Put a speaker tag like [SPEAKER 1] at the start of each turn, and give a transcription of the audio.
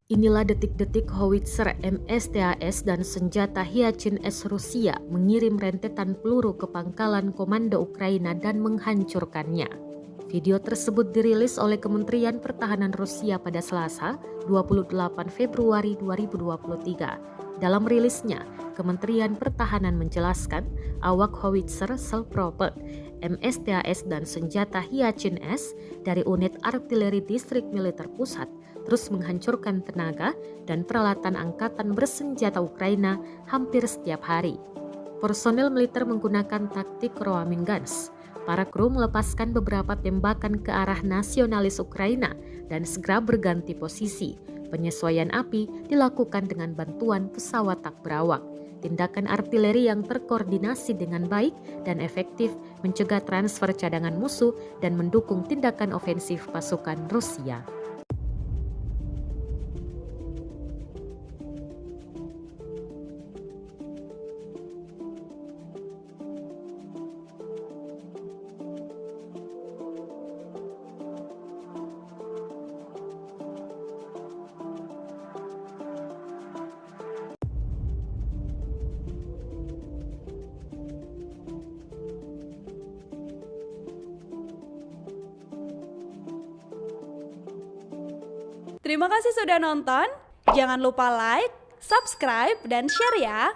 [SPEAKER 1] Inilah detik-detik howitzer MSTAS dan senjata Hyacinth Rusia mengirim rentetan peluru ke pangkalan komando Ukraina dan menghancurkannya. Video tersebut dirilis oleh Kementerian Pertahanan Rusia pada Selasa, 28 Februari 2023. Dalam rilisnya, Kementerian Pertahanan menjelaskan awak howitzer self-propelled MSTAS dan senjata Hyacinth dari unit artileri distrik militer pusat terus menghancurkan tenaga dan peralatan angkatan bersenjata Ukraina hampir setiap hari. Personel militer menggunakan taktik roaming guns. Para kru melepaskan beberapa tembakan ke arah nasionalis Ukraina dan segera berganti posisi. Penyesuaian api dilakukan dengan bantuan pesawat tak berawak. Tindakan artileri yang terkoordinasi dengan baik dan efektif mencegah transfer cadangan musuh dan mendukung tindakan ofensif pasukan Rusia.
[SPEAKER 2] Terima kasih sudah nonton. Jangan lupa like, subscribe, dan share ya.